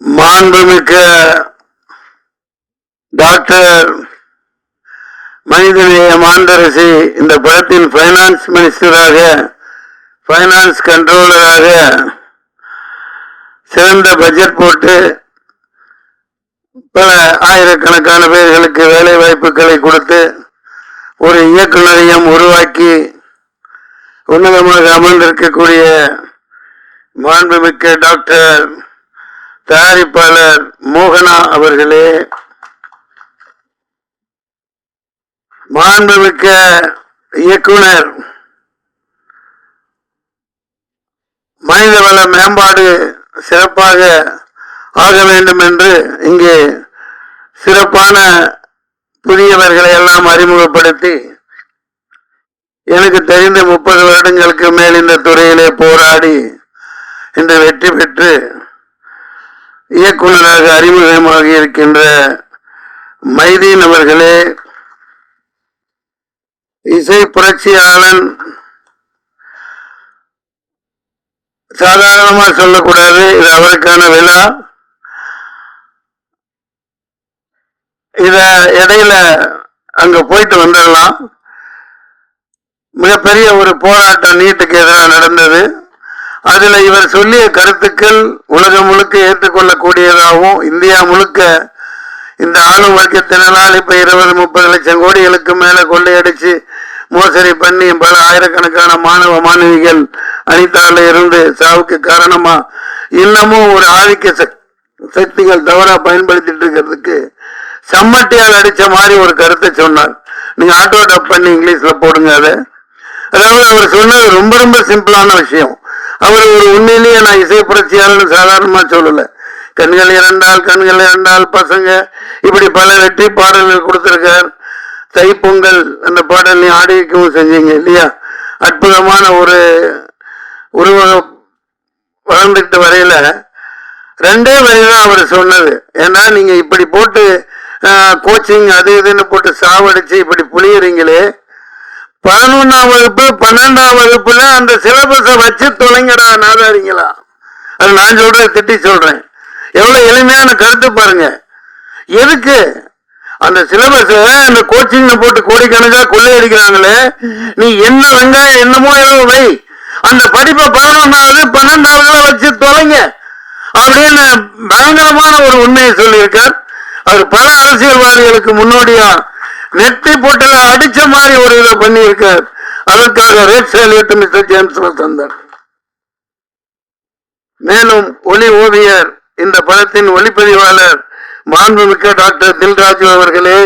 மாண்புமிக்க doctor மனிதநேய மாந்தரசி இந்த படத்தில் பைனான்ஸ் மினிஸ்டராக, பைனான்ஸ் கண்ட்ரோலராக சிறந்த பட்ஜெட் போட்டு பல ஆயிரக்கணக்கான பேர்களுக்கு வேலை வாய்ப்புகளை கொடுத்து ஒரு இயக்குநரையும் உருவாக்கி உன்னதமாக அமர்ந்திருக்கக்கூடிய மாண்புமிக்க டாக்டர் தயாரிப்பாளர் மோகனா அவர்களே, மாண்புமிக்க இயக்குனர், மனிதவள மேம்பாடு சிறப்பாக ஆக வேண்டும் என்று இங்கே சிறப்பான புதியவர்களை எல்லாம் அறிமுகப்படுத்தி எனக்கு தெரிந்த 30 வருடங்களுக்கு மேல் இந்த துறையிலே போராடி இன்று வெற்றி பெற்று இயக்குநராக அறிமுகமாகி இருக்கின்ற மைதீன் அவர்களே, இசை புரட்சியாளன் சாதாரணமா சொல்லக்கூடாது, இது அவருக்கான விழா. இத இடையில அங்க போயிட்டு வந்துடலாம். மிகப்பெரிய ஒரு போராட்டம் நீட்டுக்கு எதிராக நடந்தது. அதுல இவர் சொல்லிய கருத்துக்கள் உலகம் முழுக்க ஏற்றுக்கொள்ளக்கூடியதாகவும், இந்தியா முழுக்க இந்த ஆளும் வர்க்கத்தினால் இப்ப 20-30 லட்சம் கோடிகளுக்கு மேல கொள்ளையடிச்சு மோசடி பண்ணி பல ஆயிரக்கணக்கான மாணவ மாணவிகள் அனிதால இருந்து சாவுக்கு காரணமா இன்னமும் ஒரு ஆதிக்க சக்திகள் தவறா பயன்படுத்திட்டு இருக்கிறதுக்கு சம்மட்டியால் அடிச்ச மாதிரி ஒரு கருத்தை சொன்னார். நீங்க ஆட்டோ டப் பண்ணி இங்கிலீஷ்ல போடுங்க. அதாவது அவர் சொன்னது ரொம்ப ரொம்ப சிம்பிளான விஷயம். அவர் ஒரு உண்மையிலேயே நான் இசை புரட்சியாளர்னு சாதாரணமா சொல்லல. கண்கள் இரண்டால் பசங்க இப்படி பல வெற்றி பாடல்கள் கொடுத்திருக்கார். தைப்பொங்கல் அந்த பாடலையும் ஆடிக்கவும் செஞ்சீங்க இல்லையா? அற்புதமான ஒரு உருவகம் வளர்ந்துட்டு வரையில 2 வரிதான் அவர் சொன்னது. ஏன்னா நீங்க இப்படி போட்டு கோச்சிங் அது இதுன்னு போட்டு சாவடிச்சு இப்படி புளியறீங்களே, 11ஆம் வகுப்பு 12ஆம் வகுப்புல அந்த சிலபஸை வச்சு தொலைங்கடா நாதாரிங்களா. அது நான் சொல்றேன், திட்டி சொல்றேன். எவ்வளவு எளிமையான கருத்து பாருங்க. எதுக்கு அந்த சிலபஸ அந்த கோச்சிங்ல போட்டு கோடிக்கணக்கா கொள்ளையடிக்கிறாங்களே, நீ என்ன வெங்காயம் என்னமோ ஏதோ வை, அந்த படிப்பை 11ஆவது 12ஆவதுல வச்சு தொலைங்க அப்படின்னு பயங்கரமான ஒரு உண்மையை சொல்லியிருக்கார். அவர் பல அரசியல்வாதிகளுக்கு முன்னோடியா நெத்தி போட்டுல அடிச்ச மாதிரி ஒரு இதை பண்ணி இருக்கார். அதற்காக ரெட் சேலியட் மிஸ்டர் ஜேம்ஸ் வசந்தர். மேலும் ஒளி ஓவியர், இந்த படத்தின் ஒளிப்பதிவாளர் மாண்புமிக்க டாக்டர் தில்ராஜு அவர்களே.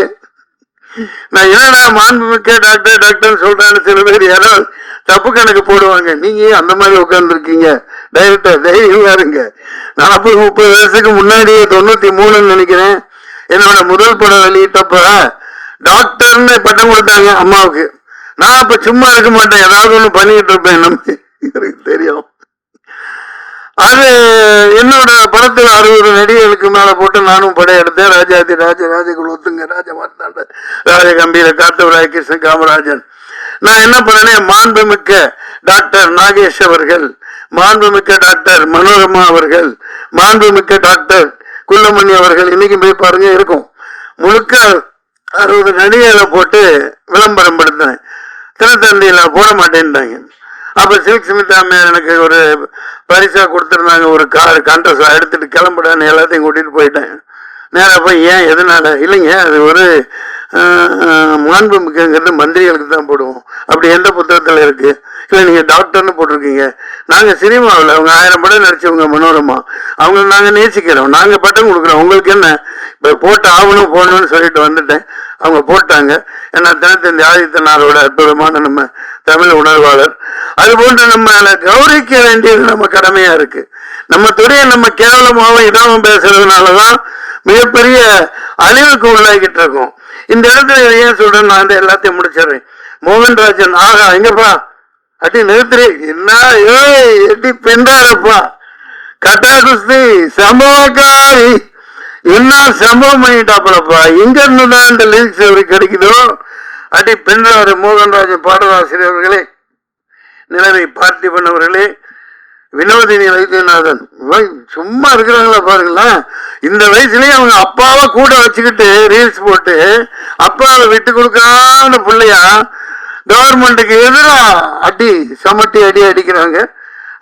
நான் என்னடா மாண்புமிக்க டாக்டர் சொல்றான்னு சில பேர் யாராவது தப்பு கணக்கு போடுவாங்க. நீங்க அந்த மாதிரி உட்கார்ந்து இருக்கீங்க. டைரக்டர் தைரியமா இருங்க. 40-30 வருஷத்துக்கு முன்னாடி 93 நினைக்கிறேன் என்னோட முதல் படம் வெளியிட்டப்ப டாக்டர்னு பட்டம் கொடுத்தாங்க அம்மாவுக்கு. நான் அப்ப சும்மா இருக்க மாட்டேன், ஏதாவது ஒண்ணு பண்ணிட்டு இருப்பேன். எனக்கு தெரியும். அது என்னோட படத்துல 60 நடிகர்களுக்கு மேல போட்டு நானும் படம் எடுத்தேன். ராஜாதி ராஜகுலத்துங்க, ராஜமார்த்தாண்ட, ராஜகம்பீர, காத்தவராய, கிருஷ்ண காமராஜன். நான் என்ன பண்ணேன், மாண்புமிக்க டாக்டர் நாகேஷ் அவர்கள், மாண்புமிக்க டாக்டர் மனோரமா அவர்கள், மாண்புமிக்க டாக்டர் குள்ளமணி அவர்கள், இன்னைக்கு போய் பாருங்க இருக்கும். முழுக்க 60 நடிகர்களை போட்டு விளம்பரம் படுத்தினேன். தினத்தந்தியில போட மாட்டேன்ட்டாங்க. அப்ப சில்க் ஸ்மிதா மேயர் எனக்கு ஒரு பரிசா கொடுத்துருந்தாங்க. ஒரு கார் கான்ட்ரஸ் எடுத்துட்டு கிளம்புடான்னு எல்லாத்தையும் கூட்டிட்டு போயிட்டேன். நேராக போய் ஏன் எதனால இல்லைங்க, அது ஒரு மாண்புமிக்கங்கிறது மந்திரிகளுக்கு தான் போடுவோம். அப்படி எந்த புத்தகத்தில் இருக்கு? இல்லை நீங்க டாக்டர்னு போட்டிருக்கீங்க. நாங்க சினிமாவில் அவங்க 1000 படம் நடிச்சவங்க மனோரமா, அவங்க நாங்க நேசிக்கிறோம், நாங்க பட்டம் கொடுக்குறோம். உங்களுக்கு என்ன இப்ப போட்டு ஆகணும் போகணும்னு சொல்லிட்டு வந்துட்டேன். அவங்க போட்டாங்க. ஏன்னா தினத்தந்தி ஆதித்தனாரோட அற்புதமான நம்ம தமிழ் உணர்வாளர். அது போன்று நம்ம கௌரவிக்க வேண்டியது நம்ம கடமையா இருக்கு. நம்ம துறையை நம்ம கேவலமாவும் இதாவும் பேசுறதுனாலதான் மிகப்பெரிய அழிவுக்கு உள்ளாகிட்டு இருக்கோம். இந்த இடத்துல ஏன் சொல்றேன், நான் இந்த எல்லாத்தையும் முடிச்சிடுறேன். மோகன்ராஜன் ஆகா எங்கப்பா அடி நிறுத்துறே, என்ன எட்டி பெண்டாரப்பா, கட்டா குஸ்தி சம்பவக்காரி, என்ன சம்பவம் பண்ணிட்டாப்பலப்பா. எங்க இருந்துதான் இந்த லிரிக்ஸ் அவருக்கு கிடைக்குதோ அடி பெண்டாரு. மோகன்ராஜன் பாடலாசிரியர் அவர்களே, நிலவை பார்த்திபன் அவர்களே, வினோதினி வைத்தியநாதன் சும்மா இருக்கிறாங்களா பாருங்களேன். இந்த வயசுலயே அவங்க அப்பாவை கூட வச்சுக்கிட்டு ரீல்ஸ் போட்டு அப்பாவை விட்டு கொடுக்காத பிள்ளையா கவர்மெண்ட்டுக்கு எதிராக அடி சமட்டி அடிக்கிறாங்க.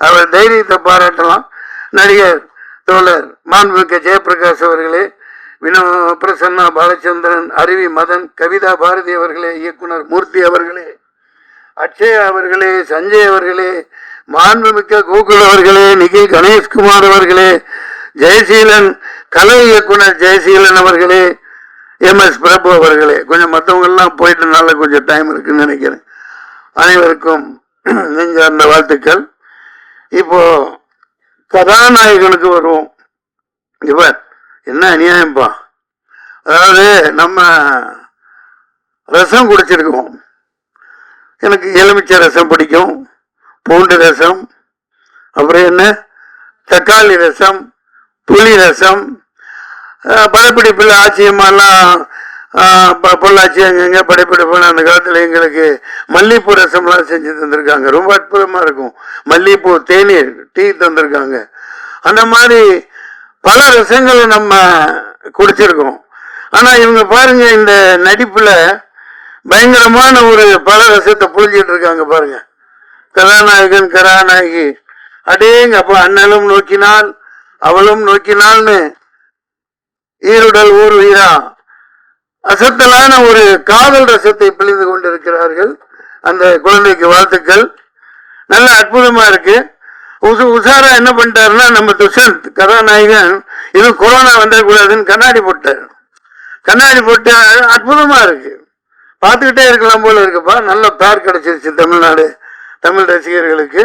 அவர் தைரியத்தை பாராட்டலாம். நடிகர் தோழர் மாண்புமிக்க ஜெயபிரகாஷ் அவர்களே, பிரசன்னா பாலச்சந்திரன், அருவி மதன், கவிதா பாரதி அவர்களே, இயக்குனர் மூர்த்தி அவர்களே, அக்ஷயா அவர்களே, சஞ்சய் அவர்களே, மாண்புமிக்க கோகுல் அவர்களே, நிகில் கணேஷ்குமார் அவர்களே, ஜெயசீலன், கலை இயக்குனர் ஜெயசீலன் அவர்களே, MS பிரபு அவர்களே, கொஞ்சம் மற்றவங்கெல்லாம் போயிட்டனால கொஞ்சம் டைம் இருக்குன்னு நினைக்கிறேன். அனைவருக்கும் நெஞ்சார்ந்த வாழ்த்துக்கள். இப்போ கதாநாயகனுக்கு வருவோம். இவர் என்ன அநியாயம்பா, அதாவது நம்ம ரசம் குடிச்சிருக்கோம். எனக்கு எலுமிச்சை ரசம் பிடிக்கும், பூண்டு ரசம், அப்புறம் என்ன தக்காளி ரசம், புளி ரசம், படப்பிடிப்பில் ஆச்சரியமாலாம் பொள்ளாச்சி அங்கங்க படப்பிடிப்பு அந்த காலத்தில் எங்களுக்கு மல்லிகைப்பூ ரசம்லாம் செஞ்சு தந்திருக்காங்க. ரொம்ப அற்புதமாக இருக்கும். மல்லிகைப்பூ தேநீர் டீ தந்திருக்காங்க. அந்த மாதிரி பல ரசங்களை நம்ம குடிச்சிருக்கோம். ஆனால் இவங்க பாருங்க, இந்த நடிப்பில் பயங்கரமான ஒரு பல ரசத்தை புரிஞ்சிட்டு இருக்காங்க பாருங்க. கதாநாயகன் கதாநாயகி அடேங்க அப்போ அண்ணலும் நோக்கினால் அவளும் நோக்கினால்னு ஈருடல் ஊர் வீரா அசத்தலான ஒரு காதல் ரசத்தை பிழிந்து கொண்டிருக்கிறார்கள். அந்த குழந்தைக்கு வாழ்த்துக்கள். நல்ல அற்புதமா இருக்கு. உஷாரா என்ன பண்ணிட்டாருன்னா, நம்ம துஷந்த் கதாநாயகன் இது கொரோனா வந்துடக்கூடாதுன்னு கண்ணாடி போட்டார். கண்ணாடி போட்டு அற்புதமா இருக்கு, பார்த்துக்கிட்டே இருக்கலாம் போல இருக்குப்பா. நல்ல பேர் கிடைச்சிருச்சு தமிழ்நாடு தமிழ் ரசிகர்களுக்கு.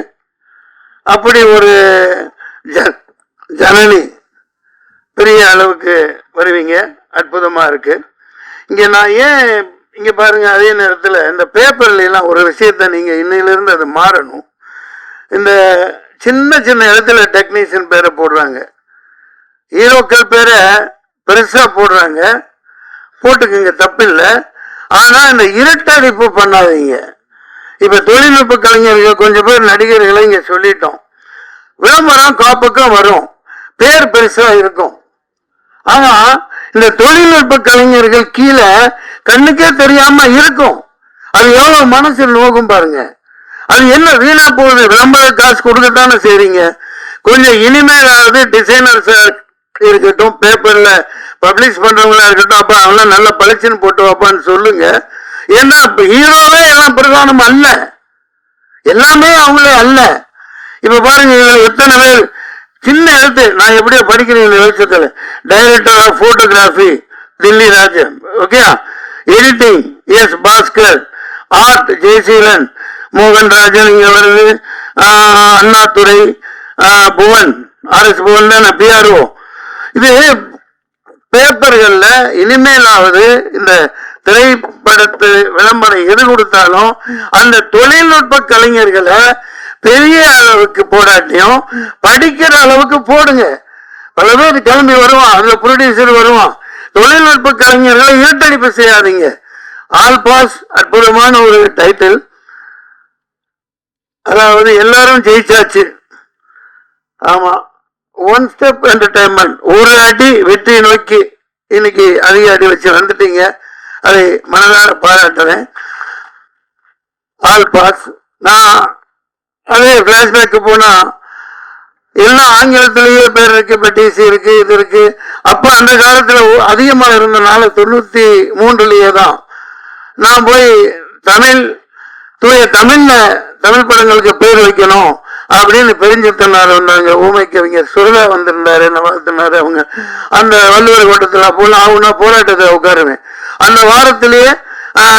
அப்படி ஒரு ஜனனி பெரிய அளவுக்கு வருவீங்க, அற்புதமா இருக்கு. இங்க நான் ஏன் இங்க பாருங்க, அதே நேரத்தில் இந்த பேப்பர்ல எல்லாம் ஒரு விஷயத்த நீங்க இன்னையிலிருந்து அது மாறணும். இந்த சின்ன சின்ன இடத்துல டெக்னீஷியன் பேரை போடுறாங்க, ஹீரோக்கள் பேரை பெருசா போடுறாங்க, போட்டுக்குங்க தப்பில்லை. ஆனா இந்த இருட்டடிப்பு பண்ணாதீங்க. இப்ப தொழில்நுட்ப கலைஞர்கள் கொஞ்சம் பேர் நடிகர்களை இங்க சொல்லிட்டோம். விளம்பரம் காப்புக்கும் வரும், பேர் பெருசா இருக்கும். ஆனா இந்த தொழில்நுட்ப கலைஞர்கள் கீழே கண்ணுக்கே தெரியாம இருக்கும். அது எவ்வளவு மனசு நோகும் பாருங்க. அது என்ன வீணா போகுது? விளம்பர காசு கொடுக்கத்தானே செய்றீங்க. கொஞ்சம் இனிமேலாவது டிசைனர்ஸ் இருக்கட்டும், பேப்பர்ல பப்ளிஷ் பண்றவங்களா இருக்கட்டும், அப்ப அவங்களாம் நல்ல பளிச்சுன்னு போட்டு வைப்பான்னு சொல்லுங்க. ஏன்னா இப்ப ஹீரோவே எல்லாம் பிரதானம் அல்ல, எல்லாமே அவங்களே அல்ல. இப்ப பாருங்க, எத்தனை பேர் சின்ன எழுத்து, நான் எப்படியோ படிக்கிறேன் இந்த வெளிச்சத்தில். Director of photography Thilli Rajan, okay. Editing S Bhaskar, art Jayaseelan, Mohanrajan இங்க வருது, அண்ணாதுரை, புவன், RS புவன் தான் PRO. இது பேப்பர்கள்ல இனிமேலாவது இந்த திரைப்படத்து விளம்பரம் எது கொடுத்தாலும் அந்த தொழில்நுட்ப கலைஞர்களை பெரிய அளவுக்கு போடாட்டியும் படிக்கிற அளவுக்கு போடுங்க. பல பேர் கிளம்பி வருவான், அதுல ப்ரொடியூசர் வருவான். தொழில்நுட்ப கலைஞர்களை இருட்டடிப்பு செய்யாதீங்க. ஆல் பாஸ் அற்புதமான ஒரு டைட்டில். அதாவது எல்லாரும் ஜெயிச்சாச்சு. ஆமா, ஒன் ஸ்டெப் என்டர்டைன்மெண்ட், ஒரு அடி வெற்றி நோக்கி இன்னைக்கு அதிக அடி வச்சு வந்துட்டீங்க. அதை மனதார பாராட்டுறேன். All pass. நான் அதே பிளாஷ்பேக்கு போனா எல்லாம் ஆங்கிலத்திலேயே பேர் இருக்கு, இப்ப TC இருக்கு, இது இருக்கு. அப்ப அந்த காலத்துல அதிகமா இருந்தனால 93லயே தான் நான் போய் தூய தமிழ்ல தமிழ் படங்களுக்கு பேர் வைக்கணும் அப்படின்னு பெருஞ்சித்தனார் வந்தாங்க. ஊமை கவிஞர் சுரதா வந்திருந்தாரு, என்ன வாழ்த்தினாரு. அவங்க அந்த வள்ளுவர் கோட்டத்தில் அப்போலாம் ஆகுனா போராட்டத்தை உட்காருவேன். அந்த வாரத்திலேயே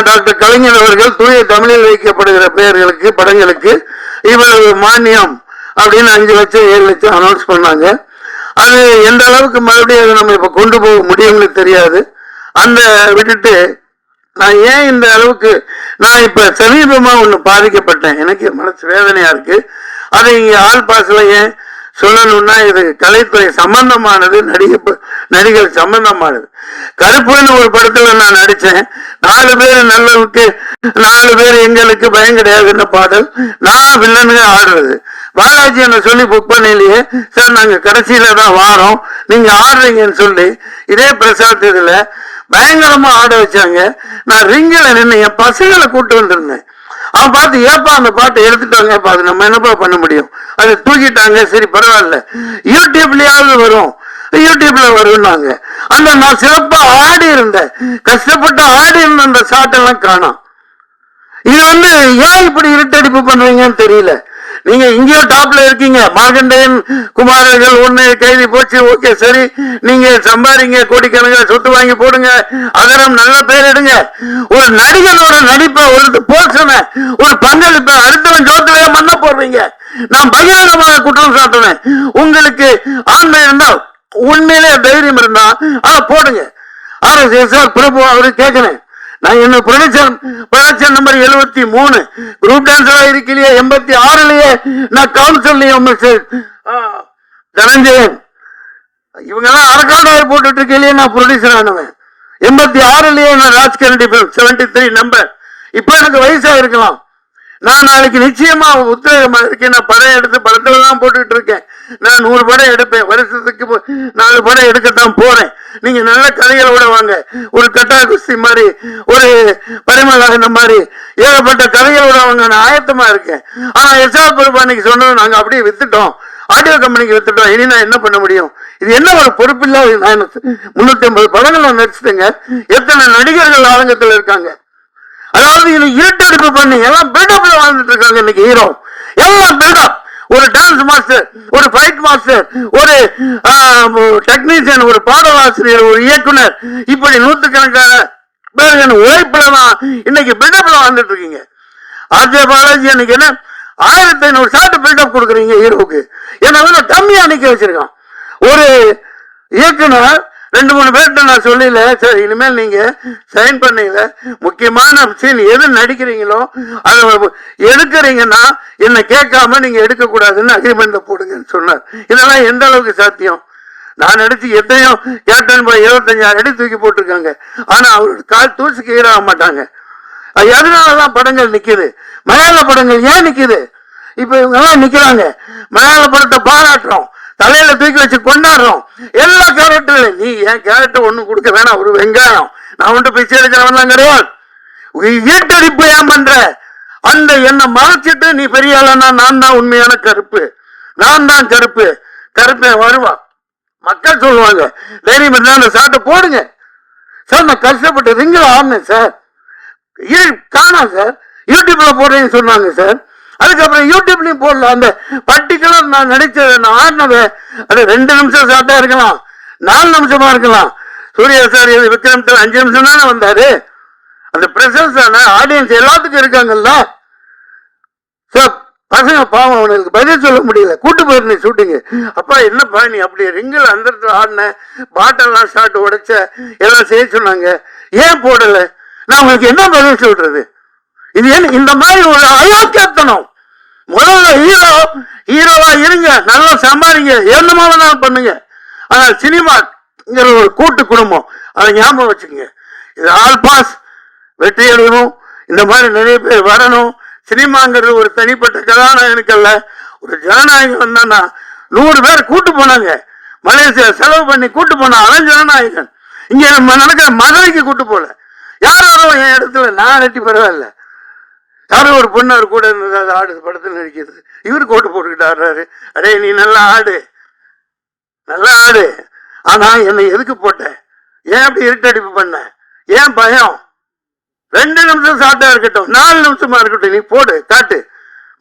டாக்டர் கலைஞர் அவர்கள் தூய தமிழில் வைக்கப்படுகிற பெயர்களுக்கு படங்களுக்கு இவ்வளவு மானியம் அப்படின்னு 5 லட்சம் 7 லட்சம் அனௌன்ஸ் பண்ணாங்க. அது எந்த அளவுக்கு மறுபடியும் அதை நம்ம இப்ப கொண்டு போக முடியும்னு தெரியாது. அந்த விட்டுட்டு நான் ஏன் இந்த அளவுக்கு, நான் இப்ப சமீபமா ஒண்ணு பாதிக்கப்பட்டேன், எனக்கு மனசு வேதனையா இருக்கு. அதை இங்க ஆல் பாஸ்ல ஏன் சொல்லணும்னா, இது கலைத்துறை சம்பந்தமானது, நடிகர் சம்பந்தமானது. கருப்புன்னு ஒரு படத்துல நான் நடிச்சேன். 4 பேர் நல்லவுக்கு 4 பேர் எங்களுக்கு பயம் கிடையாதுன்னு பாடல். நான் வில்லனுங்க ஆடுறது. பாலாஜி என்ன சொல்லி புக் பண்ணலையே சார், நாங்க கடைசியில தான் வாரோம், நீங்க ஆடுறீங்கன்னு சொல்லி இதே பிரசாத் இதுல பயங்கரமா ஆட வச்சாங்க. நான் ரிங்கில நின்று என் பசங்களை கூட்டு வந்திருந்தேன். அவன் பார்த்து ஏப்பா அந்த பாட்டை எடுத்துட்டாங்க, அது நம்ம என்னப்பா பண்ண முடியும், அதை தூக்கிட்டாங்க, சரி பரவாயில்ல யூடியூப்லயாவது வரும், யூடியூப்ல வரும்னாங்க. அந்த நான் சிறப்பா ஆடி இருந்தேன், கஷ்டப்பட்டு ஆடி இருந்த அந்த சாட்டெல்லாம் காணோம். இது ஏன் இப்படி இருட்டடிப்பு பண்றீங்கன்னு தெரியல. நீங்க இங்கேயோ டாப்ல இருக்கீங்க, மார்கண்டேயன் குமாரர்கள் ஒண்ணு கைதி போச்சு, ஓகே சரி, நீங்க சம்பாதிங்க, கோடிக்கணக்கில் சொத்து வாங்கி போடுங்க, அகரம் நல்ல பேர் எடுங்க. ஒரு நடிகனோட நடிப்பை, ஒரு போர்ஷனை, ஒரு பங்களிப்பை அடுத்தவன் ஜோத்திலே மண்ண போடுறீங்க. நான் பகிரங்கமாக குற்றம் சாட்டுவேன். உங்களுக்கு ஆண்மை இருந்தா, உண்மையிலே தைரியம் இருந்தா அதை போடுங்க. RSS பிரபு அவரு கேட்கிறேன், நான் என்ன ப்ரொடக்ஷன் நம்பர் 73 குரூப் டான்ஸரா இருக்கலையே, 86லயே நான் கவுன்சிலையும் தனஞ்சயன் இவங்க எல்லாம் அரக்காண்டாய் போட்டுட்டு இருக்கலையே நான் ப்ரொடியூசர் ஆனவன். 86லயே நான் ராஜ்கரண்டி 73 நம்பர். இப்ப எனக்கு வயசா இருக்கலாம், நான் நாளைக்கு நிச்சயமா உத்வேகமா இருக்கேன். நான் படம் எடுத்து படத்துல தான் போட்டுட்டு இருக்கேன். நான் 100 படம் எடுப்பேன், வருஷத்துக்கு 4 படம் எடுக்கத்தான் போறேன். நீங்க நல்ல கதைகளோட வாங்க, ஒரு கட்டா குஸ்தி மாதிரி, ஒரு பரிமளாகன மாதிரி ஏகப்பட்ட கதைகளோட வாங்க, நான் ஆயத்தமா இருக்கேன். ஆனா SR பிரபு அன்னைக்கு சொன்னது நாங்க அப்படியே வித்துட்டோம், ஆடியோ கம்பெனிக்கு வித்துட்டோம், இனி நான் என்ன பண்ண முடியும்? இது என்ன ஒரு பொறுப்பில்லாத. நான் 350 படங்கள் நான் நடிச்சுட்டேங்க. எத்தனை நடிகர்கள் அரங்கத்தில் இருக்காங்க. அதாவது இது இருட்டடிப்பு பண்ணி எல்லாம் பில்டப்ல வாழ்ந்துட்டு இருக்காங்க இன்னைக்கு ஹீரோ. எல்லாம் பில்டப். ஒரு டான்ஸ் மாஸ்டர், ஒரு ஃபைட் மாஸ்டர், ஒரு டெக்னீஷியன், ஒரு பாடலாசிரியர், ஒரு இயக்குனர், இப்படி நூற்றுக்கணக்கான பேர்கள் உழைப்புல தான் இன்னைக்கு பில்டப்ல வாழ்ந்துட்டு இருக்கீங்க. RJ பாலாஜி அன்னைக்கு என்ன 1500 ஷாட் பில்டப் கொடுக்குறீங்க ஹீரோவுக்கு. ஏன்னா கம்மியா நிக்க வச்சிருக்கான். ஒரு இயக்குனர் 2-3 பேர்கிட்ட நான் சொல்லல, சார் இனிமேல் நீங்க சைன் பண்ணல, முக்கியமான சீன் எது நடிக்கிறீங்களோ அதை எடுக்கிறீங்கன்னா என்ன கேட்காம நீங்க எடுக்க கூடாதுன்னு அக்ரிமெண்ட்ல போடுங்கன்னு சொன்னார். இதெல்லாம் எந்த அளவுக்கு சாத்தியம்? நான் நடிச்சு எத்தனையோ கேப்டன் 25,000 அடி தூக்கி போட்டிருக்காங்க. ஆனா அவரோட கால் தூசுக்கு ஈடாக மாட்டாங்க. அதனாலதான் படங்கள் நிக்குது. மலையாள படங்கள் ஏன் நிக்குது? இப்ப இவங்க எல்லாம் நிக்கிறாங்க, மலையாள படத்தை பாராட்டுறோம், தலையில தூக்கி வச்சு கொண்டாடுறோம். எல்லா கேரக்டர்ல நீ என் கேரக்டர் ஒண்ணு கொடுக்க வேணாம், ஒரு வெங்காயம், நான் ஒன்று பிச்சை எடுக்கிறவன் கிடையாது. ஈட்டடிப்பு ஏன் பண்ற? அந்த என்ன மறைச்சிட்டு நீ பெரிய ஆளனா, நான் தான் உண்மையான கருப்பு, நான் தான் கருப்பு, கருப்பை வருவான். மக்கள் சொல்லுவாங்க, தைரியம் இருந்தா அந்த சாட்டை போடுங்க சார். நான் கஷ்டப்பட்டு ரிங்கில் ஆடினேன் சார், காணா சார், யூடியூப்ல போடுறேன்னு சொன்னாங்க சார். அதுக்கப்புறம் யூடியூப்லயும் போடல. அந்த பர்டிகுலர் நான் நடிச்சது, நான் ஆடினது, அது 2 நிமிஷம் சாட்டா இருக்கலாம், 4 நிமிஷமா இருக்கலாம். சூர்யா சார் விக்ரமத்தில் 5 நிமிஷம் தானே வந்தாரு. அந்த பிரசன்ஸ் தானே, ஆடியன்ஸ் எல்லாத்துக்கும் இருக்காங்கல்ல சார். பசங்க பாவம், அவனுக்கு பதில் சொல்ல முடியல. கூட்டு போயிருந்தேன் ஷூட்டிங்கு. அப்பா என்னப்பா நீ அப்படி ரிங்கில் அந்த இடத்துல ஆடின, பாட்டெல்லாம் ஷாட் உடைச்ச, எல்லாம் செய்ய சொன்னாங்க, ஏன் போடல? நான் உங்களுக்கு என்ன பதில் சொல்றது? இது என்ன இந்த மாதிரி ஒரு அயோக்கியத்தனம்? முதல்ல ஹீரோவா இருங்க, நல்லா சம்பாதிங்க, என்னமாவதான் பண்ணுங்க. ஆனா சினிமாங்கிற ஒரு கூட்டு குடும்பம், அதை ஞாபகம் வச்சுக்கோங்க. இது ஆல் பாஸ், வெற்றி அடையணும், இந்த மாதிரி நிறைய பேர் வரணும். சினிமாங்கிறது ஒரு தனிப்பட்ட கதாநாயகனுக்கு அல்ல, ஒரு ஜனநாயகம் வந்தான்னா 100 பேர் கூட்டு போனாங்க. மலேசியா செலவு பண்ணி கூட்டு போனா அவன் ஜனநாயகன். இங்க நம்ம நடக்கிற மதுரைக்கு கூட்டு போல. யாரோ என் இடத்துல நான் நட்டி பரவாயில்ல, யாரோ ஒரு பொண்ணு அவர் கூட இருந்தது, ஆடுது படத்தில் நடிக்கிறது, இவரு கோட்டு போட்டுக்கிட்டு ஆடுறாரு. அடே நீ நல்லா ஆடு, நல்லா ஆடு, ஆனா என்னை எதுக்கு போட்ட? ஏன் அப்படி இருட்டடிப்பு பண்ண? ஏன் பயம்? 2 நிமிஷம் சாட்டா இருக்கட்டும், 4 நிமிஷமா இருக்கட்டும், நீ போடு, காட்டு,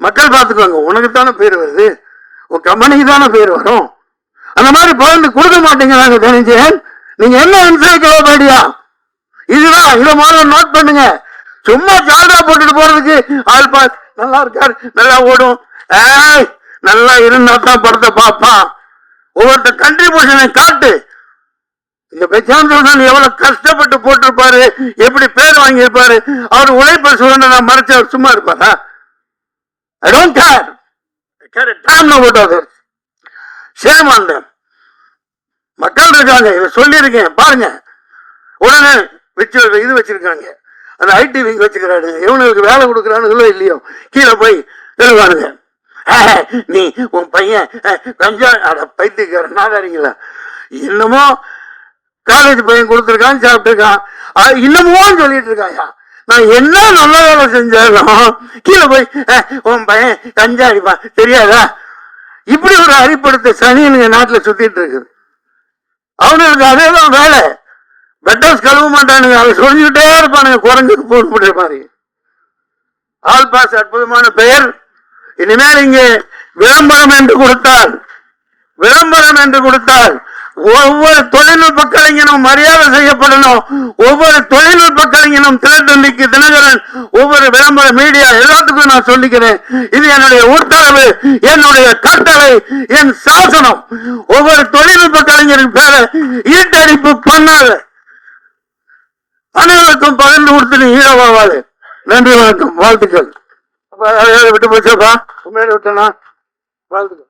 மக்கள் பார்த்துக்குவாங்க. உனக்கு தானே பேர் வருது, உன் கம்பெனிக்கு தானே பேர் வரும். அந்த மாதிரி பகிர்ந்து கொடுக்க மாட்டேங்கிறாங்க. தெரிஞ்சேன் நீங்க என்ன என்சைக்ளோபீடியா இதுதான், இதை முதல்ல நோட் பண்ணுங்க. சும்மா சால்ரா போட்டுட்டு போறதுக்கு ஆள் பாஸ் நல்லா இருக்காரு, நல்லா ஓடும், நல்லா இருந்தா தான் படத்தை பார்ப்பான். ஒவ்வொருத்த கண்ட்ரிபியூஷனை காட்டு. இந்த பெச்சாந்தன் எவ்வளவு கஷ்டப்பட்டு போட்டிருப்பாரு, எப்படி பேர் வாங்கியிருப்பாரு. அவர் உழைப்ப சுரண்ட நான் மறைச்ச அவர் சும்மா இருப்பாரா? I don't care. I care a damn about others. Shame on them. மக்கள் இருக்காங்க, இதை சொல்லியிருக்கேன் பாருங்க. உடனே இது வச்சிருக்காங்க, அந்த IT விங் வச்சுக்கிறாரு. இவனுக்கு வேலை கொடுக்குறானுங்களோ இல்லையோ, கீழே போய் எழுவானுங்க. நீ உன் பையன் கஞ்சா அட பைத்தியக்கார நாதாரிங்களா, என்னமோ காலேஜ் பையன் கொடுத்துருக்கான் சாப்பிட்டுருக்கான், இன்னமும் சொல்லிட்டு இருக்காயா. நான் என்ன நல்ல வேலை செஞ்சாலும் கீழே போய் உன் பையன் கஞ்சா அடிப்பான் தெரியாதா? இப்படி ஒரு அடிப்படுத்த சனியனுங்க நாட்டுல சுத்திட்டு இருக்குது. அவனுக்கு அதேதான் வேலை. பெட்டர்ஸ் கழுவ மாட்டானுங்க, அதை சொல்லிக்கிட்டே இருப்பானுங்க குரங்குக்கு போன் பண்ற மாதிரி. ஆல் பாஸ் அற்புதமான பெயர். இனிமேல் இங்கே விளம்பரம் என்று கொடுத்தால் ஒவ்வொரு தொழில்நுட்ப கலைஞனும் மரியாதை செய்யப்படணும். ஒவ்வொரு தொழில்நுட்ப கலைஞனும் தினத்தந்திக்கு தினகரன், ஒவ்வொரு விளம்பர மீடியா எல்லாத்துக்கும் நான் சொல்லிக்கிறேன். இது என்னுடைய உத்தரவு, என்னுடைய கட்டளை, என் சாசனம். ஒவ்வொரு தொழில்நுட்ப கலைஞரின் பேரை ஈட்டடிப்பு பண்ணாத, அனைவருக்கும் பகிர்ந்து கொடுத்து ஈழவாவாது. நன்றி, வணக்கம், வாழ்த்துக்கள். விட்டு போச்சப்பா, உண்மையில விட்டனா வாழ்த்துக்கள்.